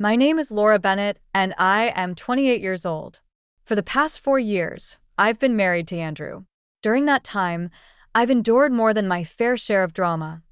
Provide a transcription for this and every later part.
My name is Laura Bennett, and I am 28 years old. For the past 4 years, I've been married to Andrew. During that time, I've endured more than my fair share of drama,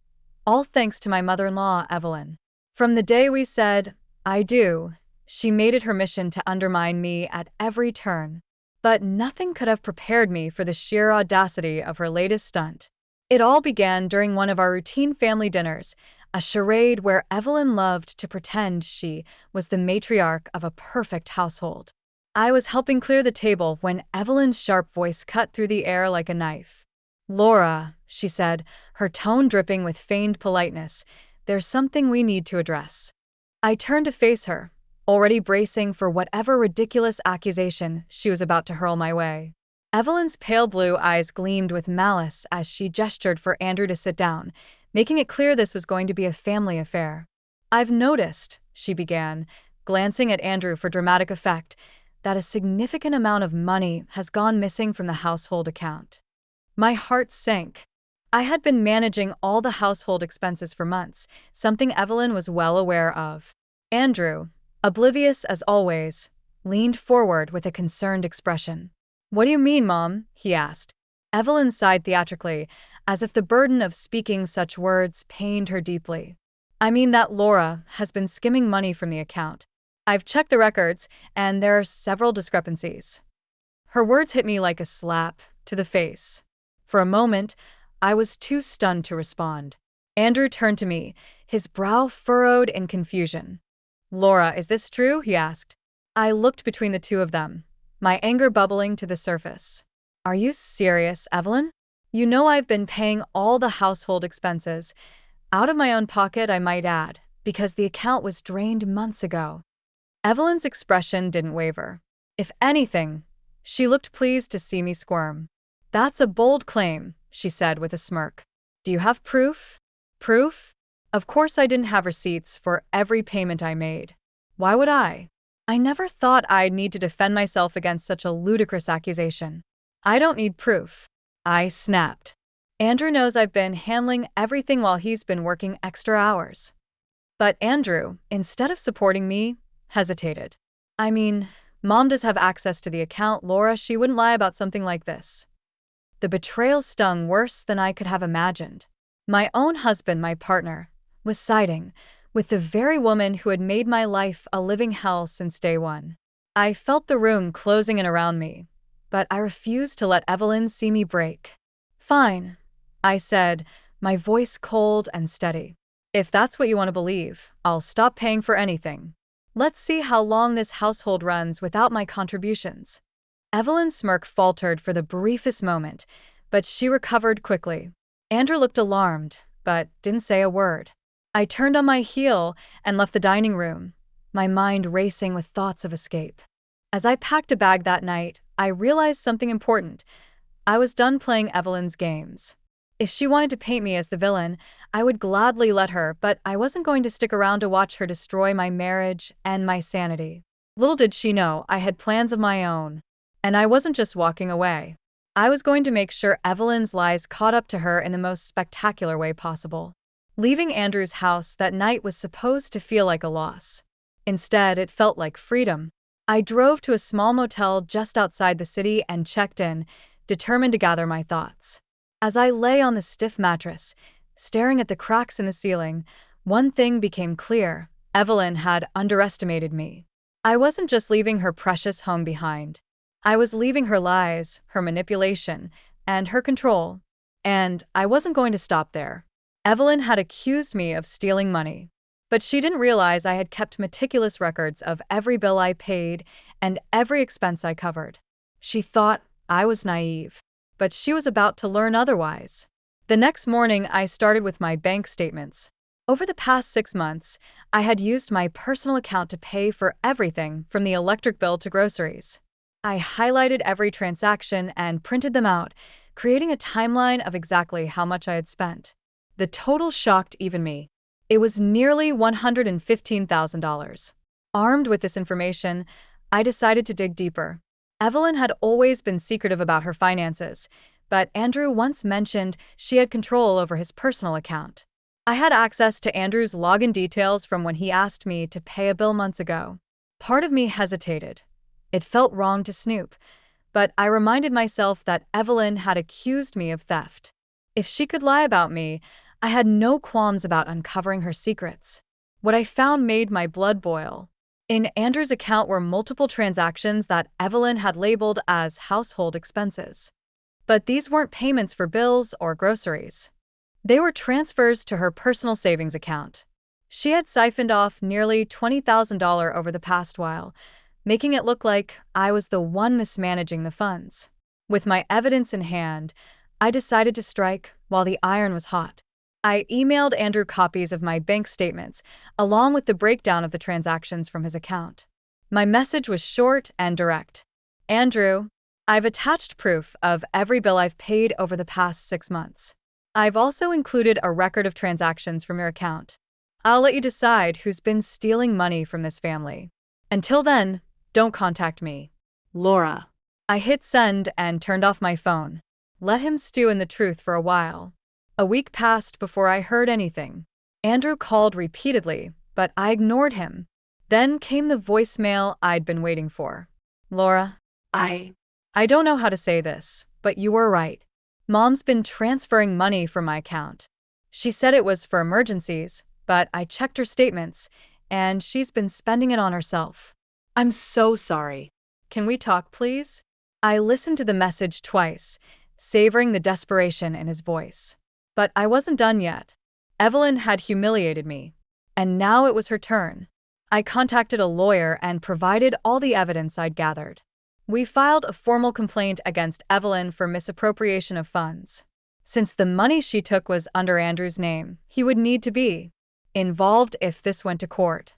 all thanks to my mother-in-law, Evelyn. From the day we said, "I do," she made it her mission to undermine me at every turn. But nothing could have prepared me for the sheer audacity of her latest stunt. It all began during one of our routine family dinners, a charade where Evelyn loved to pretend she was the matriarch of a perfect household. I was helping clear the table when Evelyn's sharp voice cut through the air like a knife. "Laura," she said, her tone dripping with feigned politeness, "there's something we need to address." I turned to face her, already bracing for whatever ridiculous accusation she was about to hurl my way. Evelyn's pale blue eyes gleamed with malice as she gestured for Andrew to sit down, making it clear this was going to be a family affair. "I've noticed," she began, glancing at Andrew for dramatic effect, "that a significant amount of money has gone missing from the household account." My heart sank. I had been managing all the household expenses for months, something Evelyn was well aware of. Andrew, oblivious as always, leaned forward with a concerned expression. "What do you mean, Mom?" he asked. Evelyn sighed theatrically, as if the burden of speaking such words pained her deeply. "I mean that Laura has been skimming money from the account. I've checked the records, and there are several discrepancies." Her words hit me like a slap to the face. For a moment, I was too stunned to respond. Andrew turned to me, his brow furrowed in confusion. "Laura, is this true?" he asked. I looked between the two of them, my anger bubbling to the surface. "Are you serious, Evelyn? You know I've been paying all the household expenses, out of my own pocket, I might add, because the account was drained months ago." Evelyn's expression didn't waver. If anything, she looked pleased to see me squirm. "That's a bold claim," she said with a smirk. "Do you have proof?" "Proof?" Of course I didn't have receipts for every payment I made. Why would I? I never thought I'd need to defend myself against such a ludicrous accusation. "I don't need proof," I snapped. "Andrew knows I've been handling everything while he's been working extra hours." But Andrew, instead of supporting me, hesitated. "I mean, Mom does have access to the account, Laura. She wouldn't lie about something like this." The betrayal stung worse than I could have imagined. My own husband, my partner, was siding with the very woman who had made my life a living hell since day one. I felt the room closing in around me, but I refused to let Evelyn see me break. "Fine," I said, my voice cold and steady. "If that's what you want to believe, I'll stop paying for anything. Let's see how long this household runs without my contributions." Evelyn's smirk faltered for the briefest moment, but she recovered quickly. Andrew looked alarmed, but didn't say a word. I turned on my heel and left the dining room, my mind racing with thoughts of escape. As I packed a bag that night, I realized something important. I was done playing Evelyn's games. If she wanted to paint me as the villain, I would gladly let her, but I wasn't going to stick around to watch her destroy my marriage and my sanity. Little did she know I had plans of my own. And I wasn't just walking away. I was going to make sure Evelyn's lies caught up to her in the most spectacular way possible. Leaving Andrew's house that night was supposed to feel like a loss. Instead, it felt like freedom. I drove to a small motel just outside the city and checked in, determined to gather my thoughts. As I lay on the stiff mattress, staring at the cracks in the ceiling, one thing became clear: Evelyn had underestimated me. I wasn't just leaving her precious home behind. I was leaving her lies, her manipulation, and her control. And I wasn't going to stop there. Evelyn had accused me of stealing money. But she didn't realize I had kept meticulous records of every bill I paid and every expense I covered. She thought I was naive, but she was about to learn otherwise. The next morning, I started with my bank statements. Over the past 6 months, I had used my personal account to pay for everything from the electric bill to groceries. I highlighted every transaction and printed them out, creating a timeline of exactly how much I had spent. The total shocked even me. It was nearly $115,000. Armed with this information, I decided to dig deeper. Evelyn had always been secretive about her finances, but Andrew once mentioned she had control over his personal account. I had access to Andrew's login details from when he asked me to pay a bill months ago. Part of me hesitated. It felt wrong to snoop, but I reminded myself that Evelyn had accused me of theft. If she could lie about me, I had no qualms about uncovering her secrets. What I found made my blood boil. In Andrew's account were multiple transactions that Evelyn had labeled as household expenses. But these weren't payments for bills or groceries. They were transfers to her personal savings account. She had siphoned off nearly $20,000 over the past while, making it look like I was the one mismanaging the funds. With my evidence in hand, I decided to strike while the iron was hot. I emailed Andrew copies of my bank statements, along with the breakdown of the transactions from his account. My message was short and direct. Andrew, I've attached proof of every bill I've paid over the past 6 months. I've also included a record of transactions from your account. I'll let you decide who's been stealing money from this family. Until then, don't contact me. Laura. I hit send and turned off my phone. Let him stew in the truth for a while. A week passed before I heard anything. Andrew called repeatedly, but I ignored him. Then came the voicemail I'd been waiting for. Laura, I don't know how to say this, but you were right. Mom's been transferring money from my account. She said it was for emergencies, but I checked her statements, and she's been spending it on herself. I'm so sorry. Can we talk, please? I listened to the message twice, savoring the desperation in his voice. But I wasn't done yet. Evelyn had humiliated me, and now it was her turn. I contacted a lawyer and provided all the evidence I'd gathered. We filed a formal complaint against Evelyn for misappropriation of funds. Since the money she took was under Andrew's name, he would need to be involved if this went to court.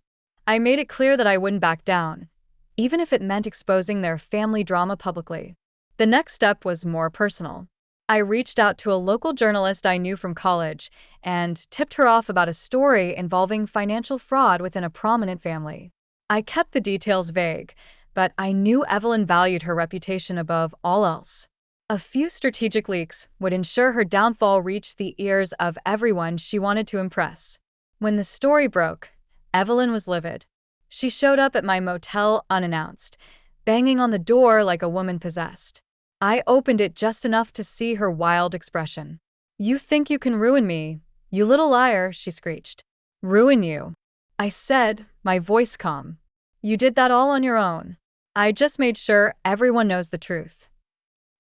I made it clear that I wouldn't back down, even if it meant exposing their family drama publicly. The next step was more personal. I reached out to a local journalist I knew from college and tipped her off about a story involving financial fraud within a prominent family. I kept the details vague, but I knew Evelyn valued her reputation above all else. A few strategic leaks would ensure her downfall reached the ears of everyone she wanted to impress. When the story broke, Evelyn was livid. She showed up at my motel unannounced, banging on the door like a woman possessed. I opened it just enough to see her wild expression. "You think you can ruin me, you little liar," she screeched. "Ruin you?" I said, my voice calm. "You did that all on your own. I just made sure everyone knows the truth."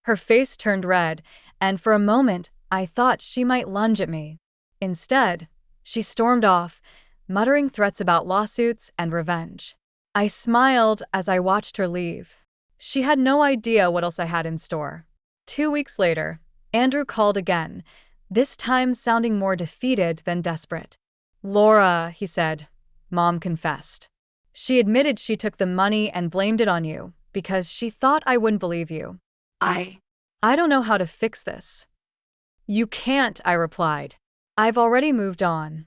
Her face turned red, and for a moment I thought she might lunge at me. Instead, she stormed off, muttering threats about lawsuits and revenge. I smiled as I watched her leave. She had no idea what else I had in store. 2 weeks later, Andrew called again, this time sounding more defeated than desperate. "Laura," he said, "Mom confessed. She admitted she took the money and blamed it on you because she thought I wouldn't believe you. I don't know how to fix this." "You can't," I replied. "I've already moved on."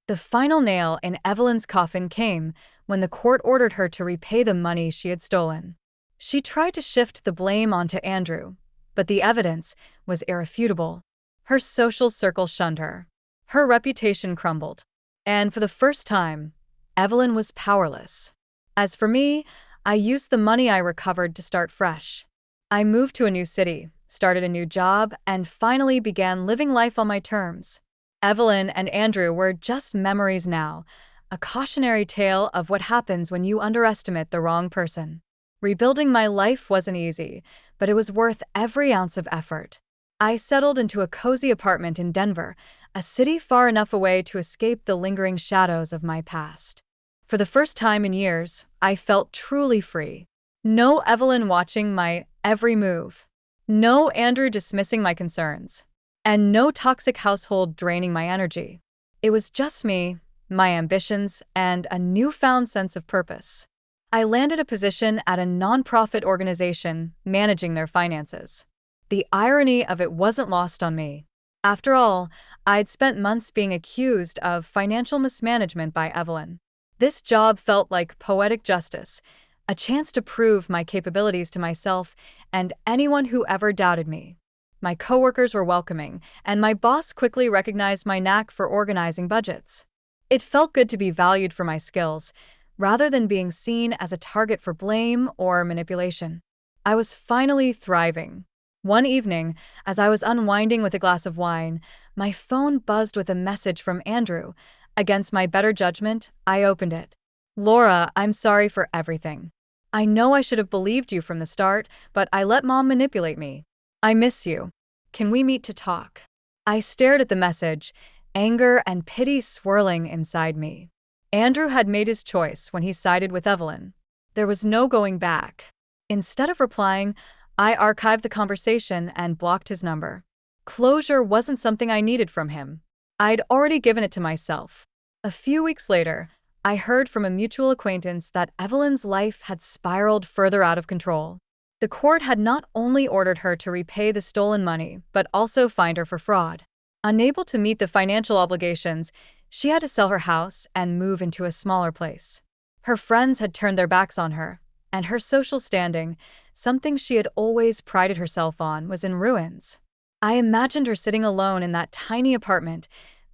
The final nail in Evelyn's coffin came when the court ordered her to repay the money she had stolen. She tried to shift the blame onto Andrew, but the evidence was irrefutable. Her social circle shunned her. Her reputation crumbled. And for the first time, Evelyn was powerless. As for me, I used the money I recovered to start fresh. I moved to a new city, started a new job, and finally began living life on my terms. Evelyn and Andrew were just memories now, a cautionary tale of what happens when you underestimate the wrong person. Rebuilding my life wasn't easy, but it was worth every ounce of effort. I settled into a cozy apartment in Denver, a city far enough away to escape the lingering shadows of my past. For the first time in years, I felt truly free. No Evelyn watching my every move. No Andrew dismissing my concerns. And no toxic household draining my energy. It was just me, my ambitions, and a newfound sense of purpose. I landed a position at a nonprofit organization managing their finances. The irony of it wasn't lost on me. After all, I'd spent months being accused of financial mismanagement by Evelyn. This job felt like poetic justice, a chance to prove my capabilities to myself and anyone who ever doubted me. My coworkers were welcoming, and my boss quickly recognized my knack for organizing budgets. It felt good to be valued for my skills, rather than being seen as a target for blame or manipulation. I was finally thriving. One evening, as I was unwinding with a glass of wine, my phone buzzed with a message from Andrew. Against my better judgment, I opened it. Laura, I'm sorry for everything. I know I should have believed you from the start, but I let mom manipulate me. I miss you. Can we meet to talk? I stared at the message, anger and pity swirling inside me. Andrew had made his choice when he sided with Evelyn. There was no going back. Instead of replying, I archived the conversation and blocked his number. Closure wasn't something I needed from him. I'd already given it to myself. A few weeks later, I heard from a mutual acquaintance that Evelyn's life had spiraled further out of control. The court had not only ordered her to repay the stolen money, but also fined her for fraud. Unable to meet the financial obligations, she had to sell her house and move into a smaller place. Her friends had turned their backs on her, and her social standing, something she had always prided herself on, was in ruins. I imagined her sitting alone in that tiny apartment,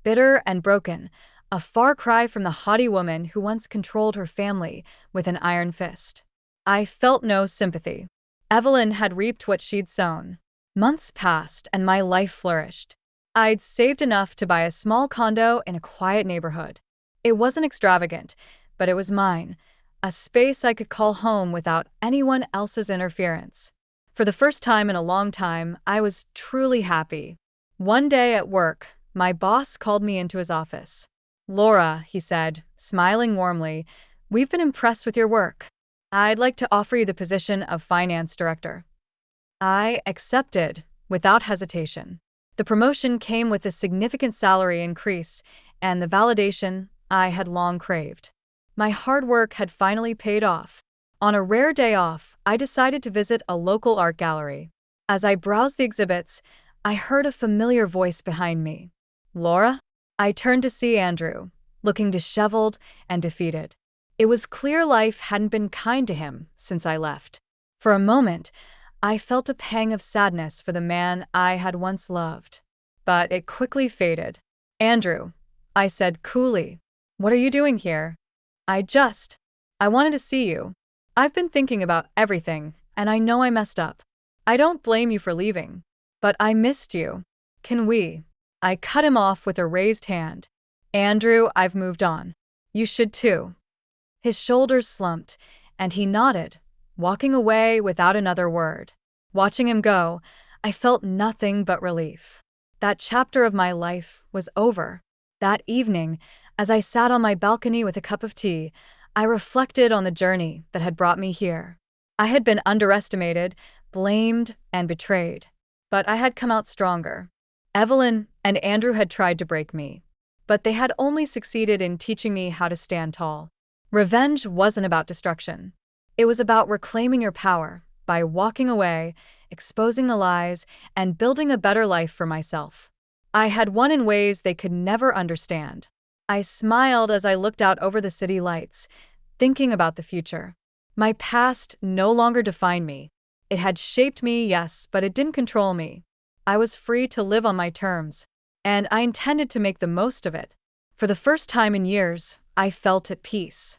bitter and broken, a far cry from the haughty woman who once controlled her family with an iron fist. I felt no sympathy. Evelyn had reaped what she'd sown. Months passed and my life flourished. I'd saved enough to buy a small condo in a quiet neighborhood. It wasn't extravagant, but it was mine, a space I could call home without anyone else's interference. For the first time in a long time, I was truly happy. One day at work, my boss called me into his office. Laura, he said, smiling warmly, we've been impressed with your work. I'd like to offer you the position of finance director. I accepted, without hesitation. The promotion came with a significant salary increase and the validation I had long craved. My hard work had finally paid off. On a rare day off, I decided to visit a local art gallery. As I browsed the exhibits, I heard a familiar voice behind me. Laura? I turned to see Andrew, looking disheveled and defeated. It was clear life hadn't been kind to him since I left. For a moment, I felt a pang of sadness for the man I had once loved. But it quickly faded. Andrew, I said coolly, what are you doing here? I wanted to see you. I've been thinking about everything, and I know I messed up. I don't blame you for leaving. But I missed you. Can we? I cut him off with a raised hand. Andrew, I've moved on. You should too. His shoulders slumped, and he nodded, walking away without another word. Watching him go, I felt nothing but relief. That chapter of my life was over. That evening, as I sat on my balcony with a cup of tea, I reflected on the journey that had brought me here. I had been underestimated, blamed, and betrayed. But I had come out stronger. Evelyn and Andrew had tried to break me, but they had only succeeded in teaching me how to stand tall. Revenge wasn't about destruction. It was about reclaiming your power by walking away, exposing the lies, and building a better life for myself. I had won in ways they could never understand. I smiled as I looked out over the city lights, thinking about the future. My past no longer defined me. It had shaped me, yes, but it didn't control me. I was free to live on my terms, and I intended to make the most of it. For the first time in years, I felt at peace.